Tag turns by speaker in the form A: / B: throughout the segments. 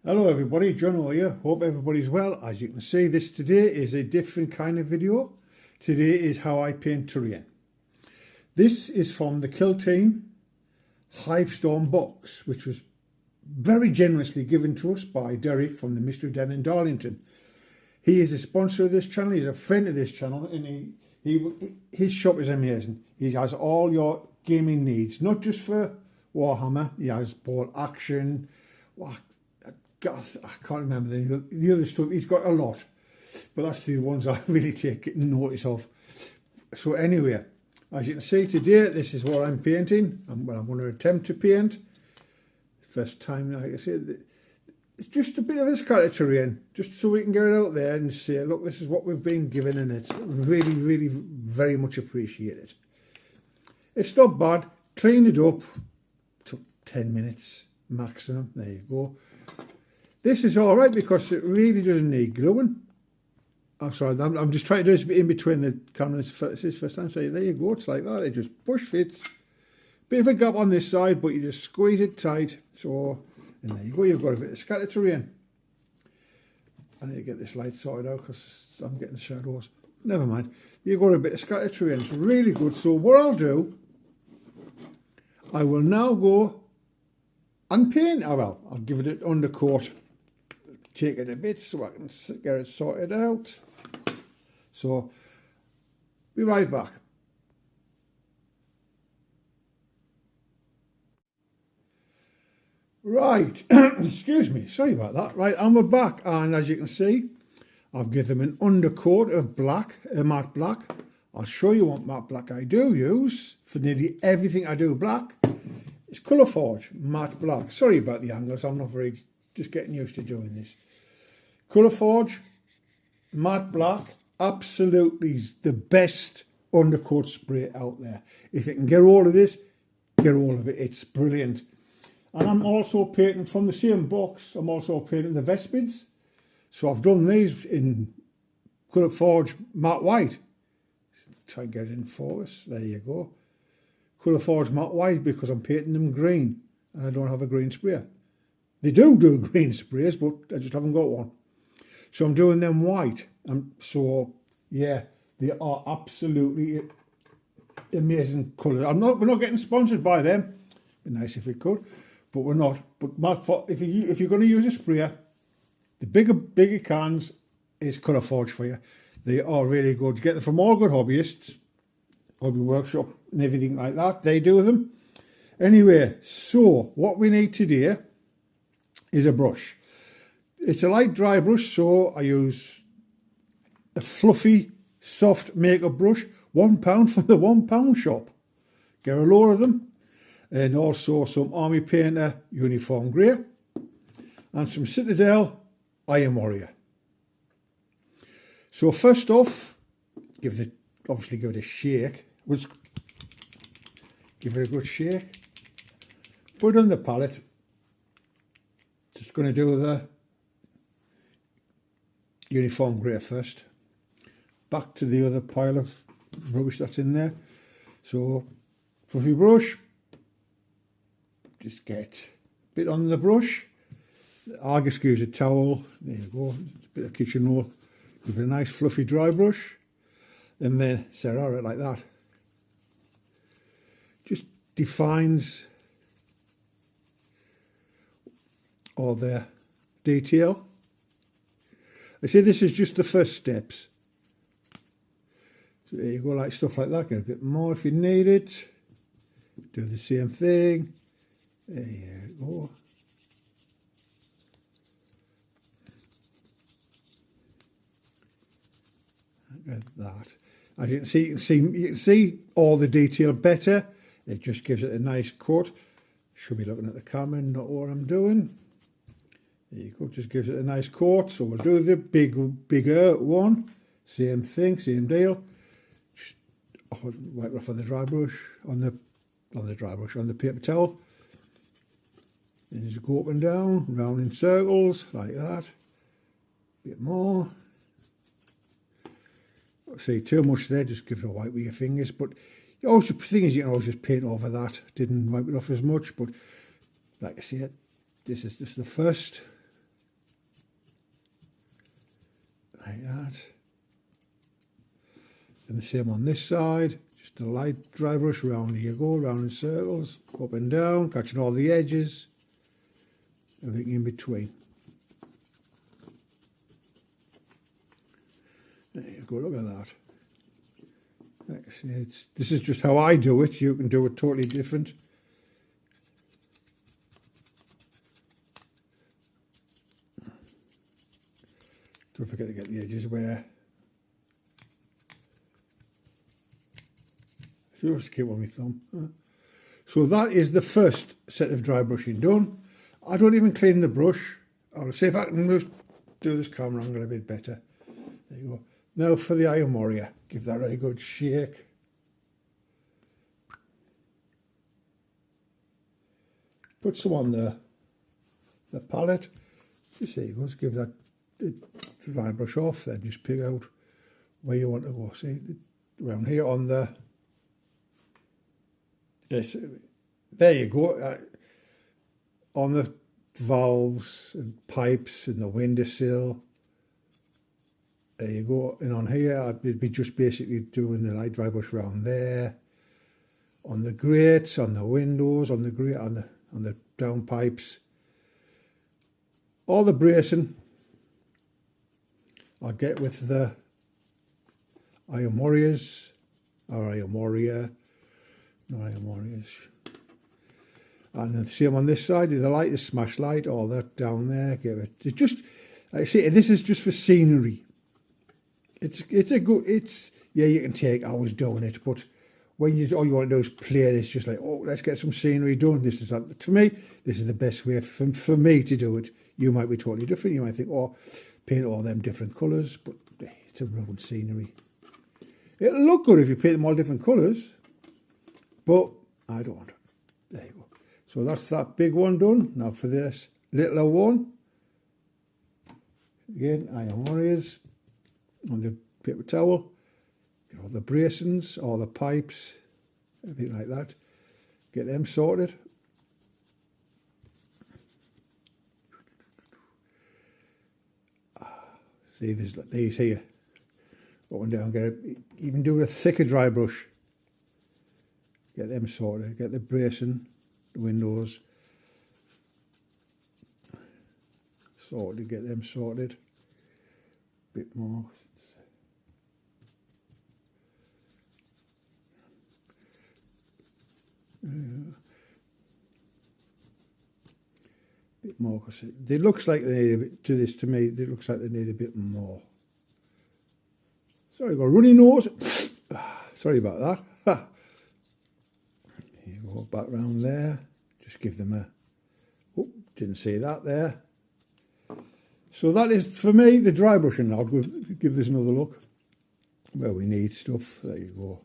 A: Hello everybody, John O here. Hope everybody's well. As you can see, this today is a different kind of video. Today is how I paint terrain. This is from the Kilteen Hivestorm box, which was very generously given to us by Derek from the Mystery Den in Darlington. He is a sponsor of this channel, he's a friend of this channel, and his shop is amazing. He has all your gaming needs, not just for Warhammer. He has ball action, I can't remember the other stuff. He's got a lot, but that's the ones I really take notice of. So anyway, as you can see today, this is what I'm painting. I'm going to attempt to paint. First time, like I said, it's just a bit of a scattered terrain, just so we can get it out there and say, look, this is what we've been given, and it's really, really very much appreciated. It's not bad. Clean it up. Took 10 minutes maximum. There you go. This is all right because it really doesn't need gluing. I'm sorry, I'm just trying to do this in between the cameras. This is first time. So there you go, it's like that. It just push fits. Bit of a gap on this side, but you just squeeze it tight. So, and there you go, you've got a bit of scattered terrain. I need to get this light sorted out because I'm getting shadows. Never mind. You've got a bit of scattered terrain. It's really good. So what I'll do, I will now go and paint. I'll give it an undercoat. Take it a bit so I can get it sorted out. So, be right back. Right, excuse me, sorry about that. Right, and we're back, and as you can see, I've given them an undercoat of black, matte black. I'll show you what matte black I do use for nearly everything I do black. It's Colourforge matte black. Sorry about the angles, I'm not very, just getting used to doing this. Colourforge matte black, absolutely the best undercoat spray out there. If you can get all of this, get all of it. It's brilliant. And I'm also painting from the same box. I'm also painting the Vespids. So I've done these in Colourforge matte white. Try and get it in focus. There you go. Colourforge matte white because I'm painting them green and I don't have a green sprayer. They do green sprays, but I just haven't got one. So I'm doing them white. So yeah, they are absolutely amazing colours. We're not getting sponsored by them. It'd be nice if we could, but we're not. But if you're going to use a sprayer, the bigger cans is Colourforge for you. They are really good. You get them from all good hobbyists, Hobby Workshop and everything like that. They do them. Anyway, so what we need today is a brush. It's a light dry brush, so I use a fluffy, soft makeup brush, £1 from the £1 shop. Get a load of them. And also some Army Painter Uniform Grey. And some Citadel Iron Warrior. So first off, obviously give it a shake. Give it a good shake. Put it on the palette. Just going to do the Uniform Grey first. Back to the other pile of rubbish that's in there. So, fluffy brush. Just get a bit on the brush. I'll just use a towel. There you go. A bit of kitchen roll. Give it a nice fluffy dry brush. And then serrare it like that. Just defines all the detail. I say this is just the first steps. So there you go, like stuff like that. Get a bit more if you need it. Do the same thing. There you go. Look at that. As you can see all the detail better. It just gives it a nice coat. Should be looking at the camera, not what I'm doing. There you go, just gives it a nice coat. So we'll do the bigger one. Same thing, same deal. Just wipe it off on the dry brush, on the paper towel. Then just go up and down, round in circles, like that. A bit more. See, too much there, just give it a wipe with your fingers. But the thing is, you can always just paint over that. Didn't wipe it off as much, but like I said, this is just the first that. And the same on this side, just a light dry brush around. Here you go, round in circles, up and down, catching all the edges, everything in between. There you go, look at that. This is just how I do it. You can do it totally different. Don't forget to get the edges where. Just keep on my thumb. So that is the first set of dry brushing done. I don't even clean the brush. I'll see if I can just do this camera angle a bit better. There you go. Now for the Iron Warrior. Give that a good shake. Put some on the palette. Just there you go. Just give that dry brush off. Then just pick out where you want to go. See, around here on the... Yes, there you go. On the valves and pipes and the windowsill. There you go. And on here, I'd be just basically doing the light dry brush around there. On the grates, on the windows, on the grate, on the downpipes. All the bracing I'll get with the Iron Warriors, or Iron Warrior. No, Iron Warriors. And the same on this side, the light, the smash light, all that down there. Give it. It's just, like I say, this is just for scenery. It's a good. Yeah, you can take hours doing it, but when all you want to do is play it, it's just like, oh, let's get some scenery done. This is to me, this is the best way for me to do it. You might be totally different. You might think, oh, paint all them different colours, but it's a road scenery. It'll look good if you paint them all different colours. But I don't. There you go. So that's that big one done. Now for this littler one. Again, Iron Warriors on the paper towel. Get all the bracings, all the pipes, everything like that. Get them sorted. See, there's these here. Up and down. Even do a thicker dry brush. Get them sorted, get the bracing, the windows sorted, get them sorted. Bit more. Bit more, because it looks like they need a bit, to me, it looks like they need a bit more. Sorry, I've got a runny nose. Sorry about that. Go back round there, just give them a, oh, didn't see that there. So that is, for me, the dry brushing. I'll give this another look where we need stuff. There you go.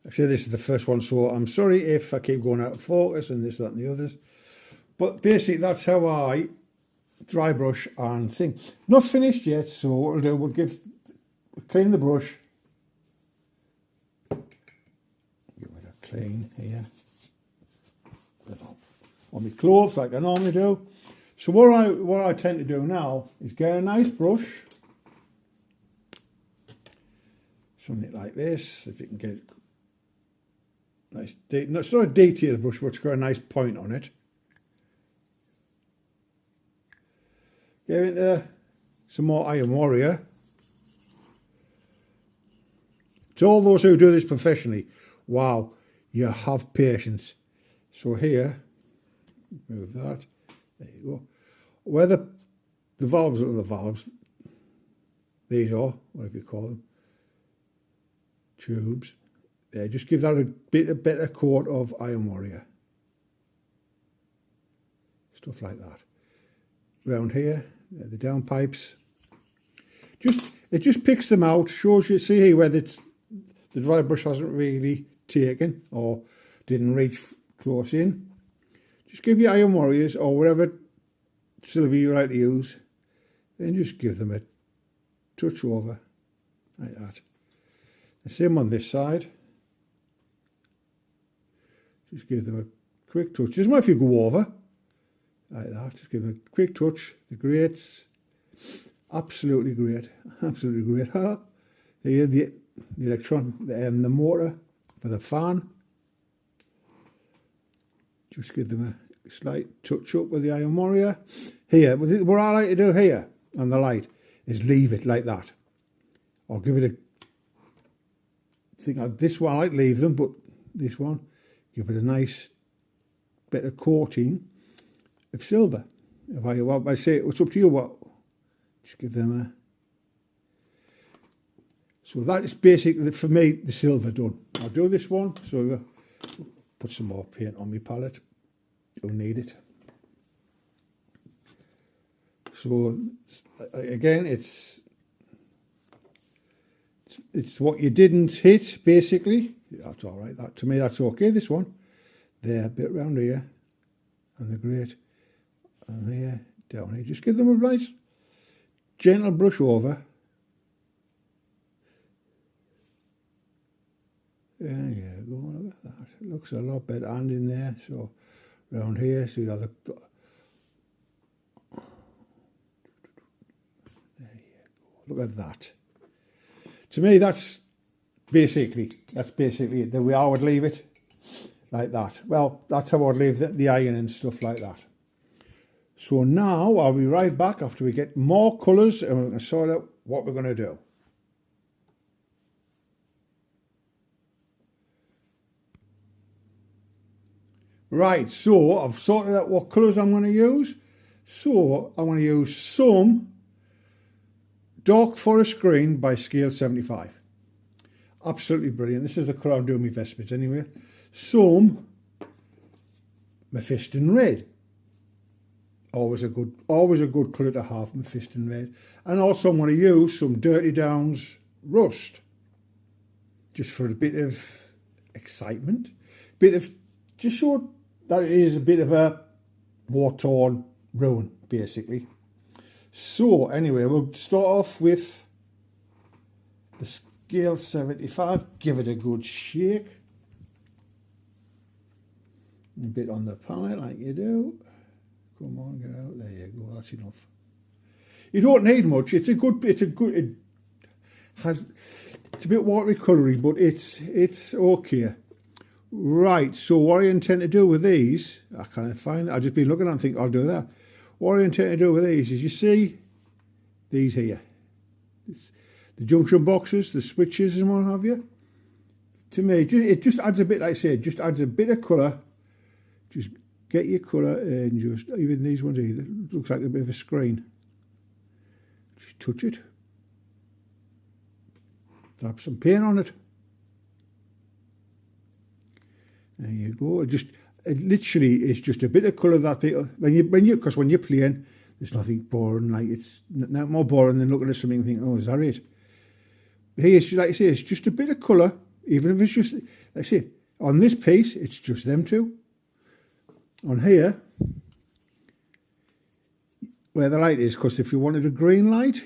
A: Actually, this is the first one, so I'm sorry if I keep going out of focus and this, that and the others. But basically, that's how I dry brush and thing. Not finished yet, so what we'll do, we'll clean the brush. Give it a clean here. On my clothes like I normally do. So what I tend to do now is get a nice brush. Something like this, if you can get nice, it's not a detailed brush, but it's got a nice point on it. Get into some more Iron Warrior. To all those who do this professionally, wow, you have patience. So here, move that, there you go. Where the valves are the valves, these are, whatever you call them, tubes. There, just give that a better coat of Iron Warrior. Stuff like that. Around here, the downpipes. It just picks them out, shows you, see here where the dry brush hasn't really taken or didn't reach close in. Just give your Iron Warriors or whatever silver you like to use, then just give them a touch over like that. The same on this side. Just give them a quick touch. Doesn't matter if you go over. like that. Just give them a quick touch. The grates, absolutely great, absolutely great. Here the electron, the motor for the fan. Just give them a slight touch up with the Iron Warrior. Here, what I like to do here on the light is leave it like that, or give it a thing like this one. I like to leave them, but this one, give it a nice bit of coating of silver. If I say it's up to you what, just give them a. So that is basically for me the silver done. I'll do this one. So put some more paint on my palette. You'll need it. So again, it's what you didn't hit basically. That's all right. That to me, that's okay. This one, there, a bit round here, and the grate, and here, down here. Just give them a nice, gentle brush over. There you go. Look at that. It looks a lot better. And in there, so round here, so you have the. There you go. Look at that. To me, that's basically it. The way I would leave it, like that. Well, that's how I would leave the iron and stuff like that. So now I'll be right back after we get more colours and we're going to sort out what we're going to do. Right, so I've sorted out what colours I'm going to use. So I'm going to use some Dark Forest Green by Scale 75. Absolutely brilliant. This is the colour I'm doing my Vespers anyway. Some Mephiston Red. Always a good colour to have, Mephiston Red. And also I'm going to use some Dirty Downs Rust. Just for a bit of excitement. Just so that it is a bit of a war-torn ruin, basically. So, anyway, we'll start off with the Scale 75. Give it a good shake. A bit on the palette, like you do. Come on, get out. There you go. That's enough. You don't need much. It's a bit watery coloury, but it's okay. Right, so what I intend to do with these, I can't find it. I've just been looking and think I'll do that. What I intend to do with these is, you see these here, the junction boxes, the switches and what have you. To me, it just adds a bit, like I said, just adds a bit of colour. Just get your colour and just, even these ones here, it looks like a bit of a screen. Just touch it. Dab some paint on it. There you go. It literally is just a bit of colour that people because when you're playing, there's nothing boring. Like it's not more boring than looking at something and thinking, oh, is that it? Here, like I say, it's just a bit of colour. Even if it's just, like I say, on this piece, it's just them two. On here, where the light is, because if you wanted a green light,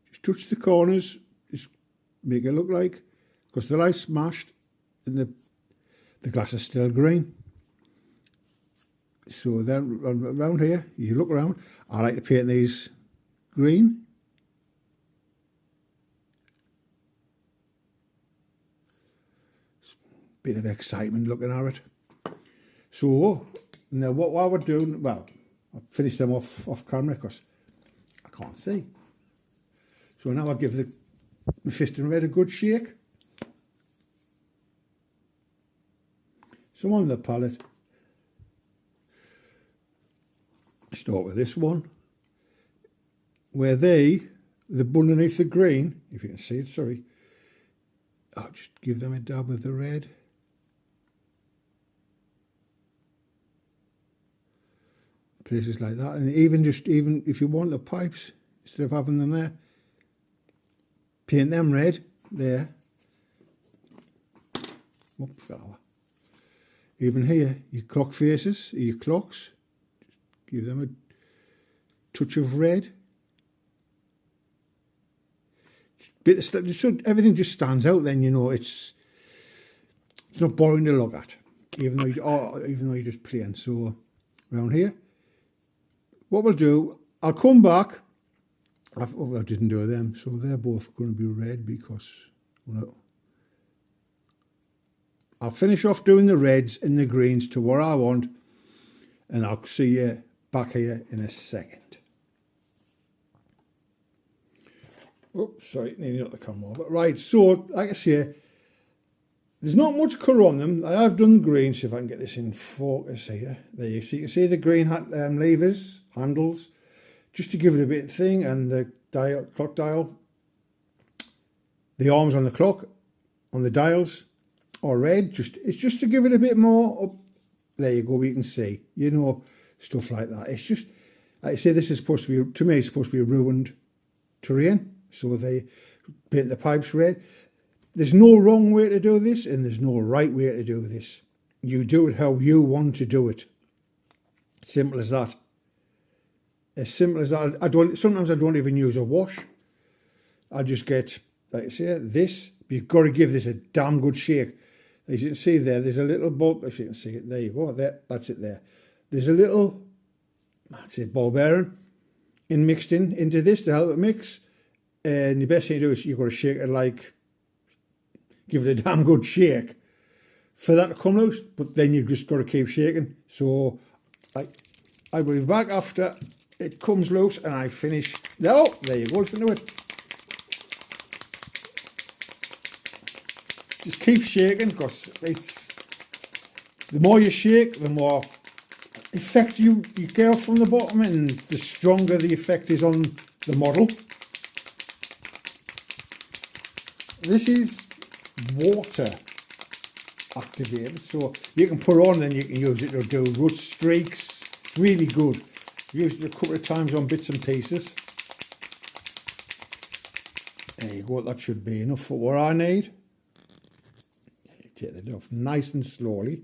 A: just touch the corners, just make it look like. Because the light's smashed and the glass is still green. So then around here, you look around, I like to paint these green. Bit of excitement looking at it. So now what I would do, well, I'll finish them off camera because I can't see. So now I'll give the Mephiston Red a good shake. Some on the palette. Start with this one, where the underneath the green, if you can see it, sorry, I'll just give them a dab with the red. Places like that, and even if you want the pipes, instead of having them there, paint them red there. Whoops, flower. Even here, your clock faces, your clocks, just give them a touch of red. Everything just stands out then, you know, it's not boring to look at. even though you're just plain. So around here, what we'll do, I'll come back. I didn't do them, so they're both going to be red because I'll finish off doing the reds and the greens to what I want, and I'll see you back here in a second. Oops, sorry, nearly not the camera. But right, so like I say, there's not much colour on them. I have done green, so if I can get this in focus here. There you see, you can see the green levers, handles, just to give it a bit of thing, and the clock dial, the arms on the clock, on the dials are red. It's just to give it a bit more up. There you go, you can see, stuff like that. It's just, like I say, this is supposed to be, to me, it's supposed to be a ruined terrain. So they paint the pipes red. There's no wrong way to do this, and there's no right way to do this. You do it how you want to do it. Simple as that. As simple as that. Sometimes I don't even use a wash. I just get, like I say, this. You've got to give this a damn good shake. As you can see there, there's a little bulb. If you can see it, there you go. There, that's it there. There's a little, that's it, ball bearing mixed into this to help it mix. And the best thing to do is you've got to shake it like, give it a damn good shake for that to come loose, but then you've just got to keep shaking. So I will be back after it comes loose and I finish. No, there you go, listen to it. Just keep shaking, because the more you shake, the more effect you get off from the bottom, and the stronger the effect is on the model. This is water activated, so you can put on, then you can use it to do rust streaks. Really good. Used it a couple of times on bits and pieces. There you go, that should be enough for what I need. Take that off nice and slowly.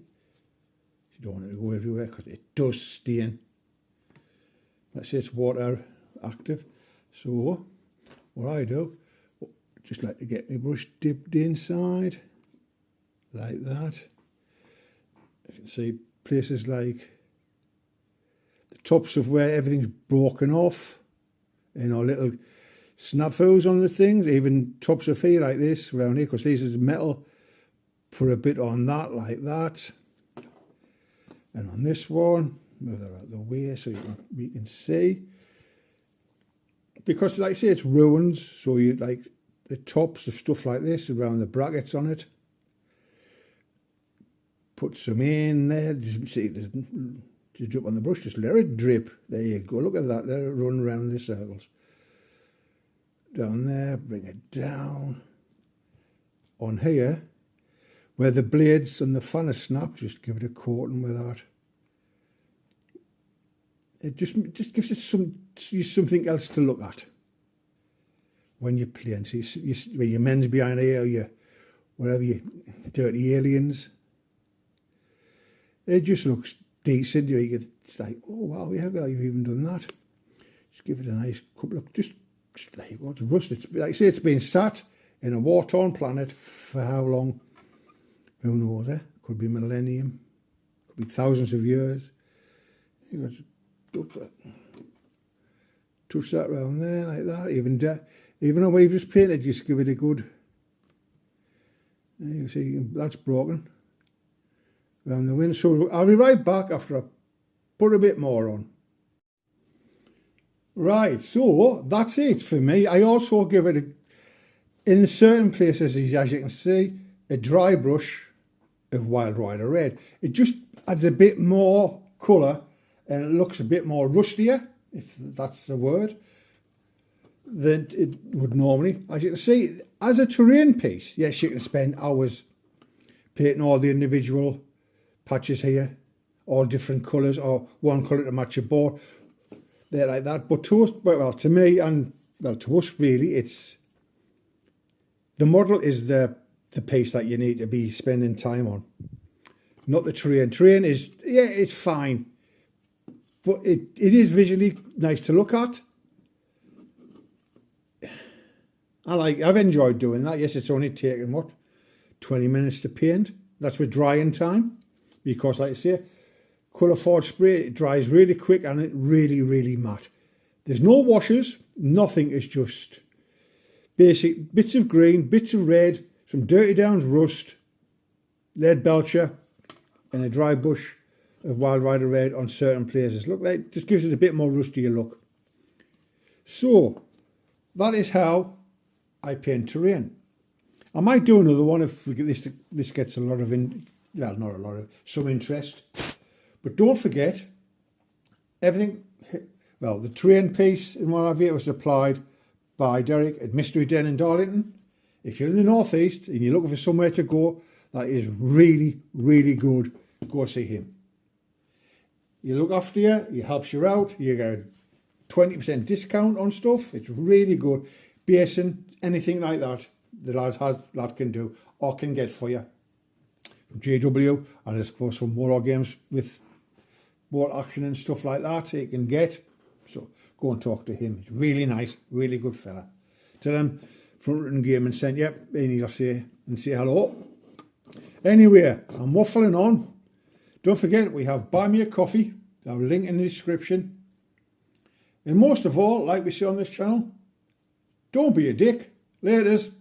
A: You don't want it to go everywhere because it does stain. Let's say it's water active. So what I do, just like to get my brush dipped inside like that. You can see places like the tops of where everything's broken off, little snafus on the things, even tops of here like this around here, because these is metal. Put a bit on that like that, and on this one, move that out of the way so you can see. Because like I say, it's ruins, so you like the tops of stuff like this around the brackets on it. Put some in there. Just see, just drip on the brush. Just let it drip. There you go. Look at that. Let it run around the circles. Down there. Bring it down. On here, where the blades and the fan are snapped, just give it a coating with that. It just gives it something else to look at when you're playing. So when your men's behind here, or your whatever, you dirty aliens, it just looks decent. You get like, oh wow, yeah, well, you've even done that. Just give it a nice couple of just there you go. It's rust. It's like I say, it's been sat in a war-torn planet for how long? Who knows? Could be millennium. Could be thousands of years. You got to touch that around there like that. Even though we've just painted, just give it a good. You see that's broken around the wind. So I'll be right back after I put a bit more on. Right, so that's it for me. I also give it in certain places, as you can see, a dry brush of Wild Rider Red. It just adds a bit more colour and it looks a bit more rustier, if that's the word, than it would normally. As you can see, as a terrain piece, yes, you can spend hours painting all the individual patches here, all different colours, or one colour to match a board. They're like that. But to us, well, to me and well, to us really, it's the model is the piece that you need to be spending time on, not the terrain. Terrain is, yeah, it's fine, but it is visually nice to look at. I've enjoyed doing that. Yes, it's only taken what, 20 minutes to paint. That's with drying time. because, like I say, Colour Forge spray, it dries really quick and it really matte. There's no washes, nothing, it's just basic bits of green, bits of red, some Dirty Downs rust, lead belcher, and a dry bush of Wild Rider red on certain places. Look, like, just gives it a bit more rustier look. So that is how I paint terrain. I might do another one if we get this gets a lot of well, not a lot of, some interest. But don't forget, everything, well, the terrain piece and what have you was supplied by Derek at Mystery Den in Darlington. If you're in the northeast and you're looking for somewhere to go that is really good, go see him. You look after you, he helps you out, you get a 20% discount on stuff. It's really good. Basin, anything like that, the lad can do or can get for you. From JW, and I suppose from Warlord Games with board action and stuff like that, he can get. So go and talk to him. He's really nice, really good fella. Tell him Front Written Gaming sent you, and he'll say hello. Anyway, I'm waffling on. Don't forget, we have Buy Me a Coffee. I'll link in the description. And most of all, like we say on this channel, don't be a dick. Laters.